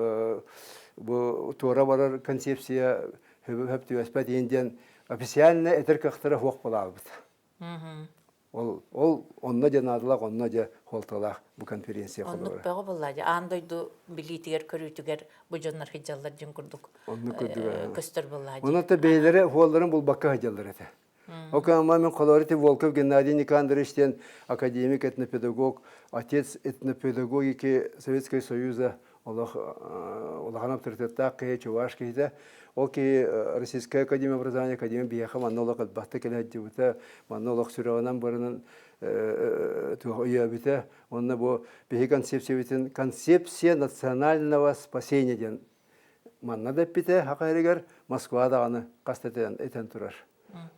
бу тора барар концепция хөб төәспәт ендән официально этер кахтара хуак болабыт. Ол онна жанадылақ, онна жа холталақ bu конференция Оннук қолуыра. бағы боллады. Андойду билитигер, көрүйтігер, бұл жоннар хиджалар жын күрдік Онны күрдік. көстер боллады. Оны та бейлері холларын бұл баққа хажалар еті. Окама мен қоларыты Волков Геннадий Никандровичтен академик, этнопедагог, отец этнопедагогики Советского Союза, Улахан авторитетта кей Чувашкийда, оки Российская академия образования, академия Бияха, маннолог отбахты келеджибіті, маннолог сүрағынан барынан туғайабіті, онна бұл бейі концепция национального спасения ден. Манна да бите хақайригер Москвада аны қастатен етен тұрар.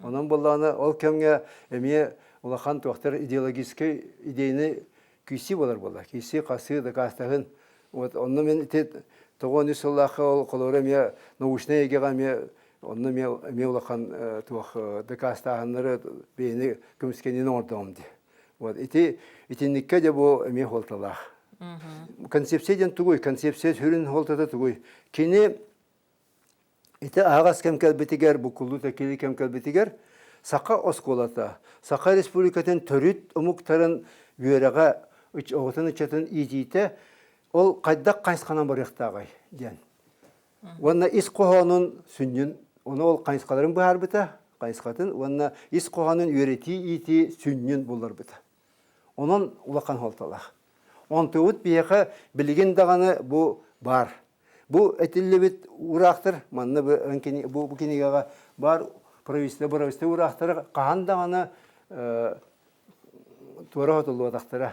Онан болланы ол кемге әме улахан туақтар идеологический идейны күйси болар болар. Күйси қасы да қастағын. Онны мен тоғын үсіллақы ол қолыры ме научный егеға ме онны ме улахан туақ да қастағынлары бейіні көміскенін ордауымды. Итинникке де бұл әме холталақ. Концепциядан тугуй, концепция хүрін холтата тугуй. Кені ите ағас кем кәлбетігер, бұқылу тәкелі кем кәлбетігер, Сақа осколата, Сақа республикатын төріт ұмықтарын үйереға оғытын үчетін идейті, ол қайдақ қайсқанан бар яқтағай, ден. Онна ис қоғанын сүннен, оны ол қайсқаларын бұхар біті, қайсқатын, онна ис қоғанын үйереті ити сүннен болар біті. Онын ұлақан холталақ. Онтуыт бияқы білген дағаны бұл бар. Бұл әтілі бет ұрақтыр, манны бұл кенегаға бар правительство ұрақтыры қаған дағаны туара хотылы атақтыра.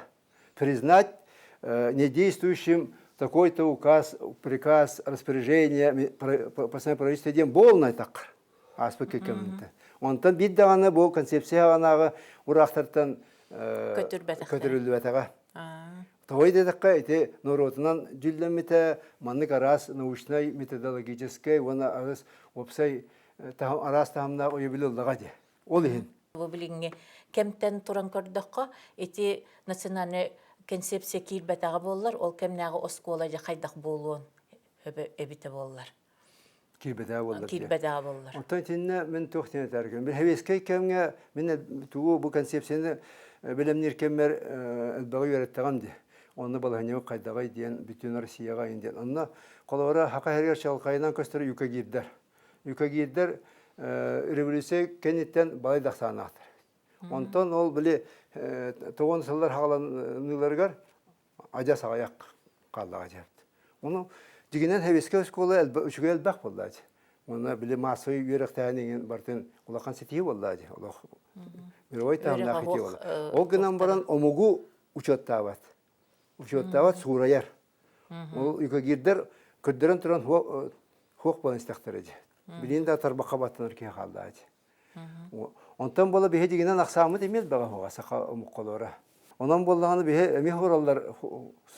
Признать недействующим такой-то указ, приказ, распоряжение, постоянное правительство ден болнай тақыр. Аспекті кәмінті. Онтан бит дағаны бұл концепция ғанағы ұрақтыртан көтірілді бәтіға. Той дедаққа әйте нұротынан жүлдеміті маннык арас научной методологической, оны арас опсай арас тағымна ойыбілі ұлыға де. Ол ең. Бұл білігіңе кемтен тұран көрдіққа, әйте национальный концепция кейлбәтіға болылар, ол кемнәғы оскола жа қайдақ болуын әбіті болылар. Кейлбәтіға болылар. Кейлбәтіға болылар. Онтан тенне мен тоқтен әтәрген. Бір хәвескей кемге мен туғы бұл концепцияны білімнер кеммер әлбәғі өйреттіған де. Оны балағынеу қайдағай дейін, бүтін Россияға инден. Онына қолауыра хақа әргер шалқайынан көстірі юка кейддер. Юка кейддер революция кенеттен балай дақсанақтыр. Онтан ол біле тоғын сылдар хағаланыларғар ажас ағаяқ қалдыға жапты. Оны дегенен хәвеске өсколы үшіге әлбәқ болды. Оны біле масой үйректәнеген бартын ұлақан сетейі болды. Мировой тағымна қете болды. Ол гынан баран омугу учеттават. Учеттават сураяр. Ол үйкегердер күрдерін тұран хоқ болын істіқтір еді. Білейін да тарбаққа баттыныр кен қалды еді. Онтан бола бейе дегенен ақсамы демел баға хоға сақа ұмық қолуыра. Онан болағаны бейе әме хоралар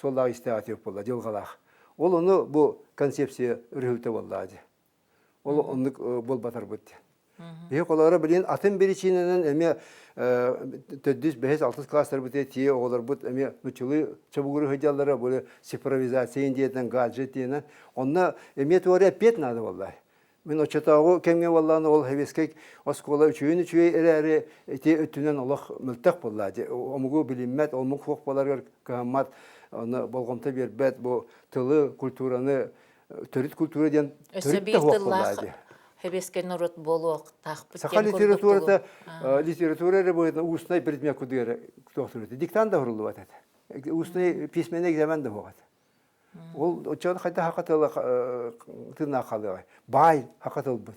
солдағы істеғат еп болды, делғалақ. Ол оны бұл концепция үргілті болды еді. Ол онлық бол батар бұдды. Бейе қолуыра білейін атын беречиненен әме 4-5-6 кластар бұте тие оғылар бұд әме нүчілі чабуғыры хыдялары бұл цифровизация дейін, гаджет дейін. Онна әме туары әпет нады болды. Мен очатауы кәмге болағаны ол хәвескек оскола үшеуін әрі әте өттінен олық мүлтәқ болды. Омығу біліммәт, олмық хоқ боларғар қағамат, оны болғымта бербәт, бұл тылы культураны, төріт культура дейін төрітті хоқ болды. Хәбеске нұрот болуық, тақпыт. Сақа литература рәбойдың ұсынай предмет күдігері тоқтырыды. Диктан да ұрылы бәтеді. Ұсынай письмене экзамен да боғады. Ол очаны қайда хақатылы тына қалығы. Бай хақатыл бұд.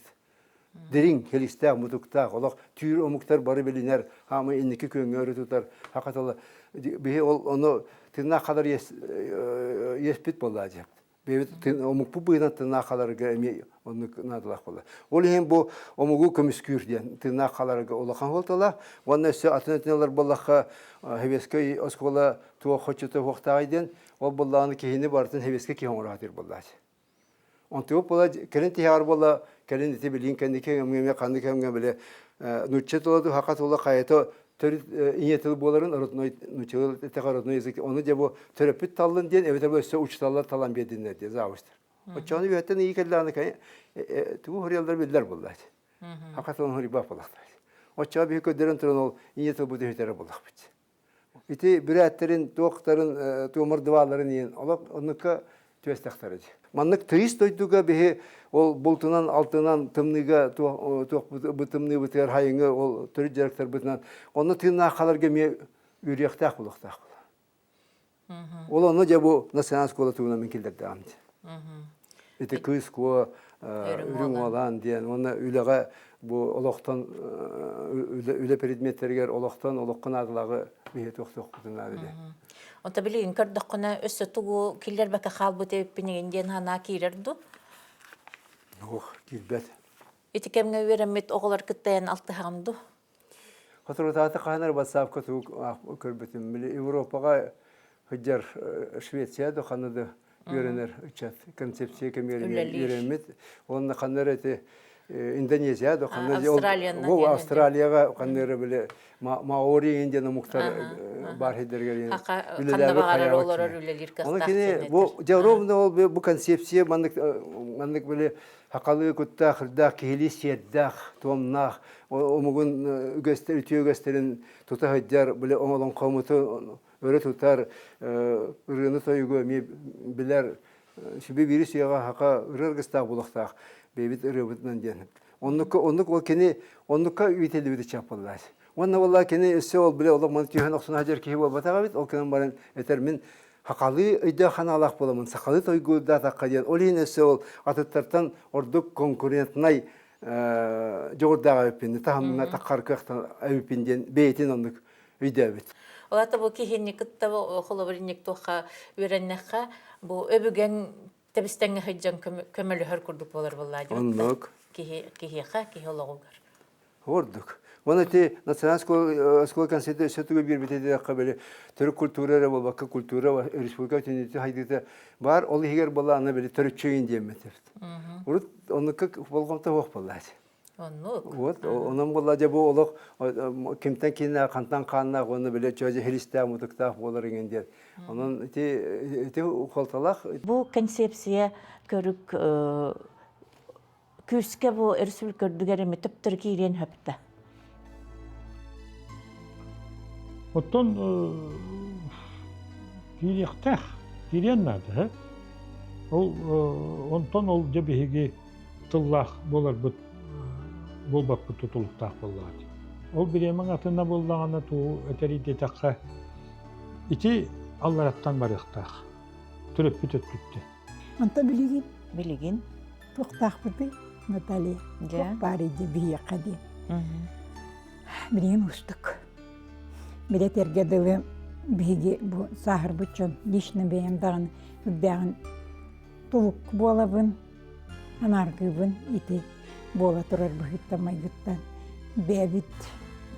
Дерин, хелістәқ, мұтықтақ, олақ түйір омықтар бары білінер, хамы енекі көңері тұтар хақатылы. Бейі оны тына қалар еспет болды әжеп. Омықпы бұйынан тына қаларыға әме оны надылақ болды. Ол ең бұл омығу көміскүйір ден тына қаларыға олақан болдыла. Оны өсі атын-өтінелер болаққа хевеске оскола туа хочеті хоқтағайден, ол болағаны кейіні бартын хевеске кейін ұратыр болды. Онты өп бола, кәрін тияғар бола, кәрін еті білейін кәндеке өңгеме, қанды кәмге біле, нүтчет олады, хақат ола қайеті инетіл боларын, нүтчелі тәғар родной язык, оны де бұл төрөппіт талын ден, әветер бұл өсі ұчталар талан бердіңдер де, зауыстыр. Отчаны бүйеттен үй кәлдіғаны кәйін, түгі хұриялдар білдер болды. Хақат олың хұри бақ болақтар. Оча bir köderen turun ol inyeti bu dehitere bulak bit. İti biretlerin, doktorun, tumur duvarların yin. Onunka tüestekleri. Manlık tıyız doyduga bihi ol bultunan altından tımnıga bu tımnığı biter hayını ol türü jerekter bitinan. Onu tığına kalır gemi üriyektak bulaktak. Ol onu ja bu nasyonal skola tuğuna minkilder devam edi. İti kız ko ürün olan diyen onu ülega bu oloktan üle predmetlerger oloktan olokkan adılağı bihi tok butunlar dedi. Онта билигин көрдөккүнө өссө тугу киллер бака халбы теппинеген ден хана кирерду. Kilbet. Итикемге веремет оголор кыттаян алты хамду. Hatırlatı kanar basaf kutu körbetim. Bili Avrupa'ya hıcar Şveçya'da kanadı öğrenir uçat konsepsiye kemerine öğrenmet. Onun kanarı ete Indonezya'da kanarı o Avustralya'ya kanarı bile Maori Indiana muhtar bar hederger. Kanada bağlar olar ülelir kastak. Onun kine bu Avrupa'da bu konsepsiye mandık böyle hakalı kutta hırda kilisiyeddah tomnah omugun gösterin tuta hıcar böyle onun komutu öyle tutar ırını toyugu mi biler şimdi birisi yaga haka ırırgıstak bulaktak bebit ırıbıtından diyen onluk o kene onlukka üteli bir çapıllar onunla vallahi kene esse ol bile olak manı tüyhen oksun hacer ki bu batağa bit o kenen baren eter min hakalı ida xana alaq bolamın sakalı toygu da takka diyen olin esse ol atıttartan orduk konkurentnay jordaga öpindi tahamına takkar kıqtan öpindien beytin onluk üydebit. Олата бу кихинник кытта холобринник тоха үреннекка бу өбүген тебистеңге хыджан көмөлүхөр курдук болор буллар. Onluk. Кихи ологугар. Orduk. Ona te nasyonal skol konsepti sötüge bir bitedi dakika böyle Türk kültürleri var, bakı kültürü var, Respublika tüneti haydete var. Olu higer bala ana böyle Türkçeyin diyemedi. Urut onlukka bolgamta hoq bollar. Onluk. Вот, onun bollaca bu oluk kimten kinne kantan kanna onu böyle çocuğu heliste mutukta bolar ingen. Onun iti koltalak. Бу концепция көрүк күскә бу эрсүл көрдүгәреме төптөр кирен хөптә. Oton kiriyaktak, kiriyenlerdi. Ondan ol cebihigi tıllah bolar bu bolbak bu tutuluktak bollar. Ol biremin atında bollağına tuğu öteri detakka iti allarattan barıqtak. Türüp bitti. Anta biligin Билигин. tuqtaq bıdı Natalya. Ja. Tuq bari cebihi qadi. Biligin ustuk. Bilet ergedevi bihigi bu sahır bıçın dişini beyem dağın üddağın tuluk bolabın anargıbın iti bola turar bıhıttamay gıttan. Bebit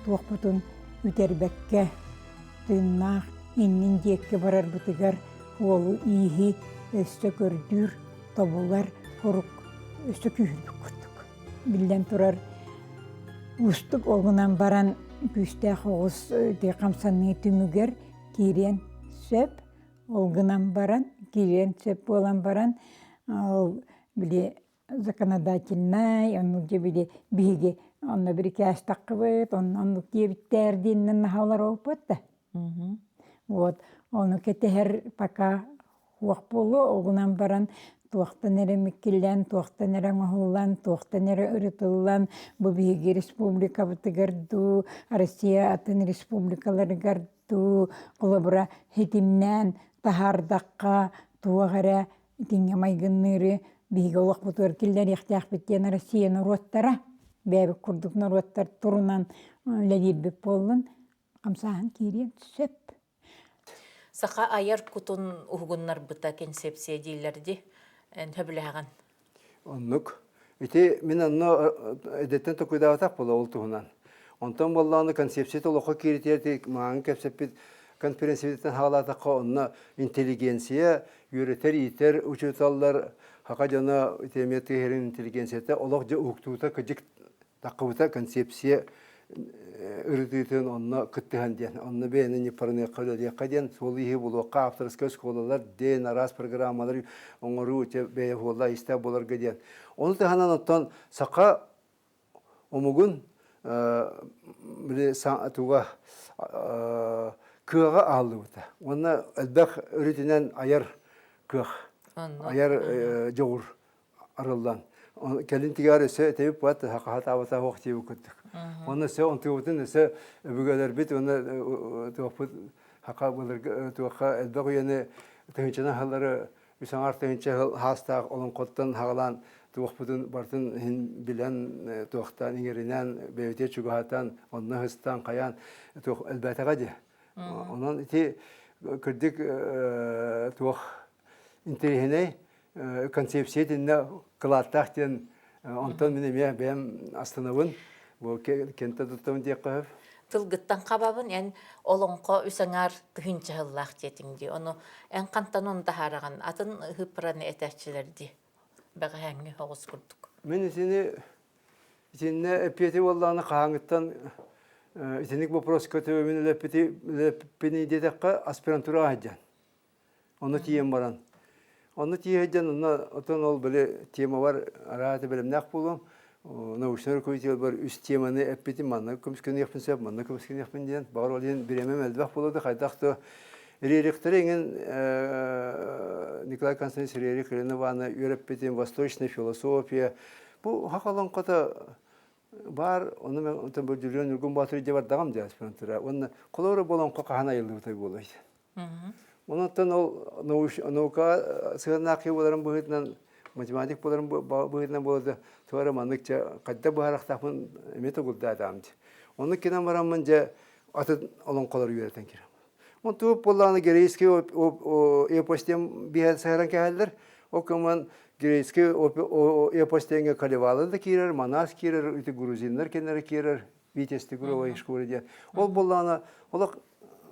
tuqputun üterbekke tığınaq innin diyekke barar bıtıgar oğlu ihi öste gördür tabular horuk öste kühürdük kuttuk. Bilden turar ustuk olgunan baran güste hoğuz de kamsanını tümüger kiren söp olgunan baran kiren söp olan baran bile законодательный, он уже били биги, он на брикаш таквет, он где тердин на халаров пата. Вот, он кетер пока хуахполо, огунан баран туахтанере миккиллен, туахтанере махуллан, туахтанере үритуллан, бу биги республика бутыгарду, Россия атын республикалар гарду, колобра хитимнен тахардакка туагара тинге майгынныры биге олақ бұтыр келдер яқтияқ біттен Россияны руаттара, бәбі күрдікні руаттар тұрынан ләдербек болын, қамсағын керен сөп. Сақа аяр кутун угуннар бұта концепция дейлерді хөбіләған. Onluk. İti min anno edetten tokuyda atak bola oltuğundan. Ondan bollağını konsepsiyet oluqa kiriterdi, mağın konsepsiyet konferansiyetten halatakka onna inteligensiya yöreter iter uçutallar haka jana temiyeti herin intelligensiyete olaqca uqtuta kıcık takıvta konsepsiya ürütütün onna kıttıhan diyen. Onna beğenin yaparını kalıyor diyen. Solihi bulu qaftarıska skolalar den aras programmalar onları uçe beye holla iste bolar diyen. Onu da hanan ottan saka omugun биле туга кыга алды бута. Оны элбек өрүтүнөн аяр кыг. Аяр жогур арылдан. Келин тигары сө теп бат хаката абата вакти бүкөттүк. Оны сө онтубутун сө бүгөлөр бит оны топут хака булар туга элбек яны төнчөнө халары үсаңар төнчө хаста олон коттон хагалан тугпутун бартын хин билен тугтан иңеринен бевете чугатан онны хыстан каян туг элбетага ди. Онон ити кырдык туг интерехне концепциятинне кылаттахтен онтон менеме бем астанабын бу кенте туттум дип кап. Тылгыттан кабабын эн олонко үсаңар тыгынча хыллах жетиңди. Ону эн кантан онда хараган атын хыпраны этәчилерди. Бага хәңге хогус курдук. Мен сине эпети валланы каңыттан итиник вопрос көтөбө мен лепени дедекка аспирантура хаҗан. Оны тием баран. Оны тиеҗен отон ол беле тема бар, араты белемнәк булам. Научный руководитель бар үз теманы эпети манны көмскөн япынсап, манны көмскөн япын дигән бар олен биремем әлбәк булды. Кайдакты реректорың Николай Константинович Рерикленованы өйрәппетен восточная философия. Бу хакалан ката бар, оны мен онтан бер жүргән Нургун Батыр дип бардагам ди аспирантура. Оны колоры болон кахана елды бутай булды. Онтан ол наука сыгынакы буларын быгытнан математик буларын быгытнан булды. Туара маныкча кадда барактапын методулда адамды. Оны кинан барамын же аты олон колор үйрәтен кирем. Он туып болланы грейский эпостем бихет сайран кәлдер. О коман грейский эпостемге каливалы да кирер, манас кирер, үті грузинлар кенері кирер, витесті грубай шкуры де. Ол болланы, олақ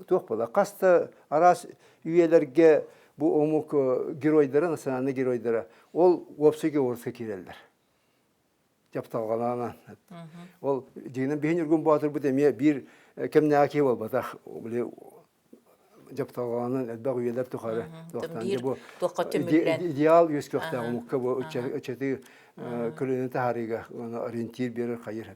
туық болла. Қаста арас үйелерге bu omuk геройдары, национальный геройдары, ол опсыге орысқа кирелдер. Жапталғалана. Ол дегенен бейін үргін батыр бұд әме бір кемне аке ол батақ. Жапталғанын әлбәқ үйелер тұқары. Идеал өскөқтағы мұққа бұл өчеті күлінің тағарыға ориентир берір қайыр.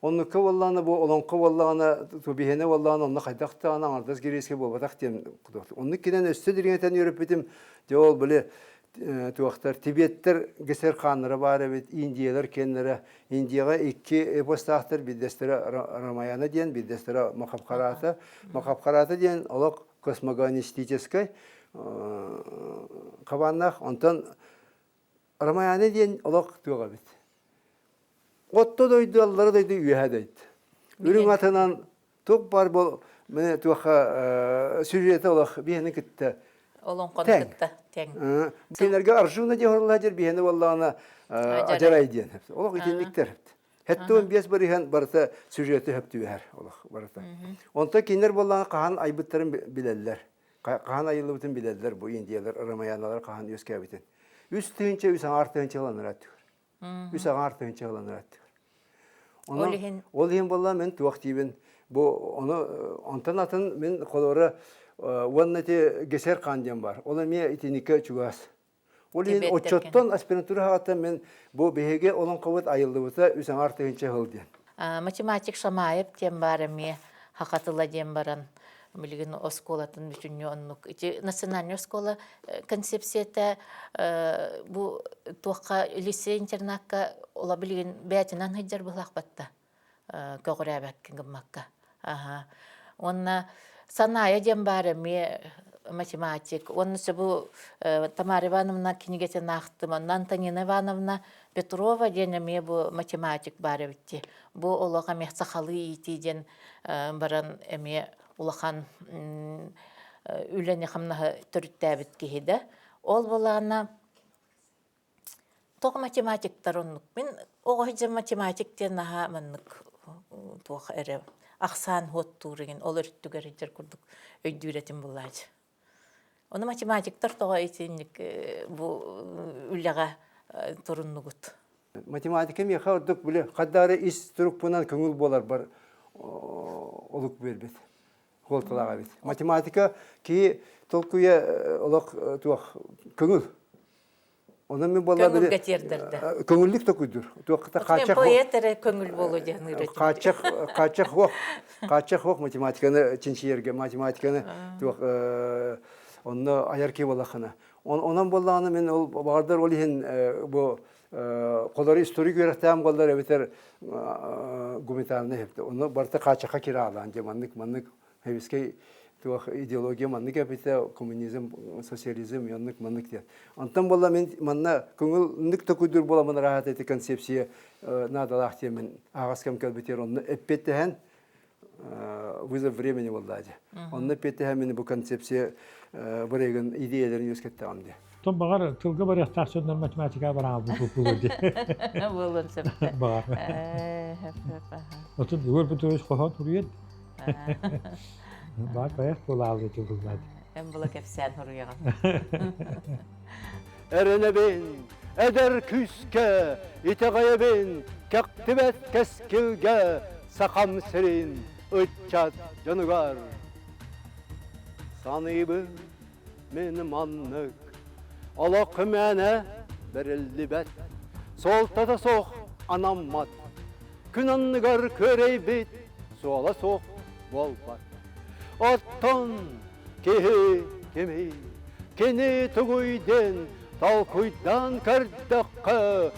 Онныққа болланы бұл, олонққа болланы, тұбихене болланы, онны қайдақтағаны аңардас кереске бол батақ дем құдықты. Онны кенен өсті діргенетен өріп бітім, де ол білі туақтар, Тибеттер кесер қаныры бар әбет, Индиялар кенлері, Индияға екі эпостақтар, биддестері Рамаяна ден, биддестері Махабхарата. Махабхарата ден олық космогонистической қабаннақ, онтан Рамаяна ден олық туға бет. Отто дойду, аллары дойду, үйәе дойду. Үрің атынан тоқ бар бол, мені туаққа сюжеті олық бейені күтті. Олон қоны күтті, тең. Кенерге аршуына де орылға жер бейені боллағына ажарай ден. Олық итенліктер. Хәтті он бес бір ең барыта сюжеті хөпті өәр. Онта кенер боллағына қаған айбыттарын білелер. Қаған айылы бұтын білелер, бұл индиялар, рамаяналар қаған өске әбітін. Үз түйінче, үз аңар түйінче ғаланыр әттігір. Үз аңар түйінче ғаланыр әттігір. Ол ең болла мен туақтибін. Онтан атын мен қолоры оннаты кесер қанден бар. Ол еме итinikke чугас. Ол ең отчоттон аспирантура хағаттан мен бұл бейге олон қауыт айылды бұта үз аңар түйінче ғылден. Математик Шамаев тем бар еме хақатыла дем баран. Билген осколатын бүтүннү оннук. Национальный оскола концепцията бу туакка лицей интернатка ола билген бәтинан хаҗар булак батта. Көгрәбәк кимакка. Онна саная дем бар ме математик. Онны бу Тамара Ивановна кинигете нахтым. Антонина Ивановна Петрова дене бу математик бар битти. Бу олага мехсахалы итиден баран эме улахан үләне хамна төрттәбит киһиде. Ол булана тог математиктар оннук. Мен огыҗа математиктен наһа маннык тог эре ахсан хот турыгын ол өрттүгәрҗер курдук өйдүретим буллаҗ. Оны математиктар тога итинник бу үләгә туруннугут. Математика ме хардык биле кадары ис турукпунан көңүл болар бар олук бербет. Қолтылаға бет. Математика ки толкуя олық туақ көңіл. Onun men bolla Көңүл bile getirdirdi. köngüllük de kuydur. Tuakta kaçak Poetere көңүл болу жан үйрөтүп. kaçak hok matematikаны чинчи yerge matematikаны tuak onu ayarki bolakana. Ondan bollağını men ol barдар ol hin bu kolları historik öğretmen kolları biter gumitalını hepti. Onu barta kaçaka kiralan manlık heviske tuak ideologiya manlık hepti komünizm sosyalizm yanlık manlık diye. Ondan bolla men manna köngülnük de kuydur bolamana rahat eti konsepsiya nadalах темен ağaskam kalbiter onu eppettehen вызов времени влади. Он напетеха мен bu koncepsiya burayın ideyelerini yüzkettağım diye. Tom bağır tılgı var yastasyonlar matematika var abi bu diye. Болон septe. Bağır. Otun diyor bu tür falan duruyor. Bak ayak dolavdı çocuklar. Hem bula kefsen huruyagan. Erene ben eder küske itegaya ben kaktibet keskilge sakam serin ötçat canıgar. Sanıybı menim anlık alak mene berildi bet soltada soğ anam mat gün anlıgar körey bit soğala soğ bol bat ottan kehi kemi keni tuguyden tal kuydan kardakka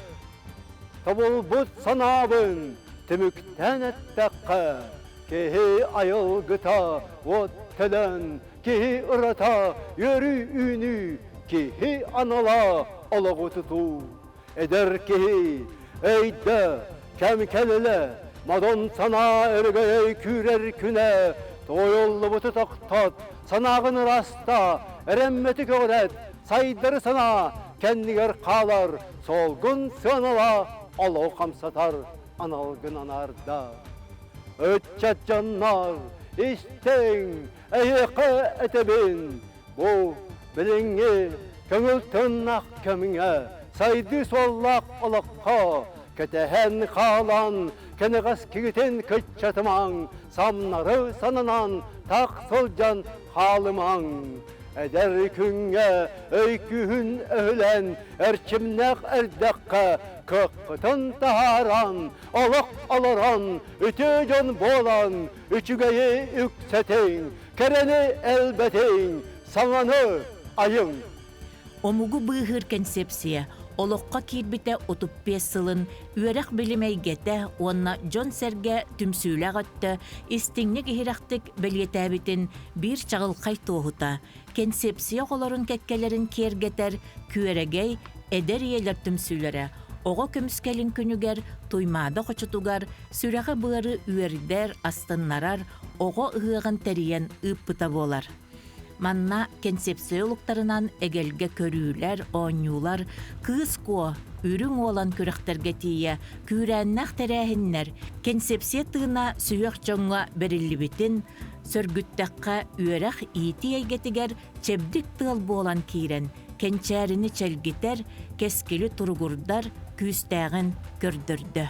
tabul but sanabın tümükten ettakka kehi ayıl gıta ot telen kehi ırata yörü ünü kehi anala alağı tutu eder kehi eyde kemkelele madon sana ergey kürer küne toyollu butu taktat sanağını rasta eremmeti köret saydır sana kendiger kalar solgun sığanala alağı kamsatar analgın anarda ötçet canlar İşten eyqe etebin bu bilingi köngül tınnak kömüne saydı sollak alakka ketehen kalan kenegas kigiten kıççatımang samnarı sananan tak solcan halıman eder künge öykühün öğlen erçimnek erdakka kökkütün taharan alak alaran ütücün bolan üçügeyi yüksetin kereni elbetin sananı ayın. Omugu bıhır konsepsiya Олоққа кирбите 35 сылын үөрек билимейгете онна Джон Серге түмсүүләг өттө истиңник ихирактык белгетәбитин бир чагылкай тоохута. Концепция олорун кеккелерин кергетер күөрегей эдер иелер түмсүүләре. Ого көмскелин күнүгер туймада хочутугар сүрәгы быары үөрдер астыннарар ого ыгыгын териен ыппыта болар. Манна концепциялыктарынан эгелге көрүүлер, оонюлар, кыз ко, үрүң olan көрөктерге тие, күрәннәк тәрәһиннәр, концепция тыына сүйөк жоңга берилибитин, сөргүттәккә үөрәк ити әйгетигер чебдик тыл болан кирен, кенчәрини челгитер, кескили тургурдар, күстәгын көрдөрдө.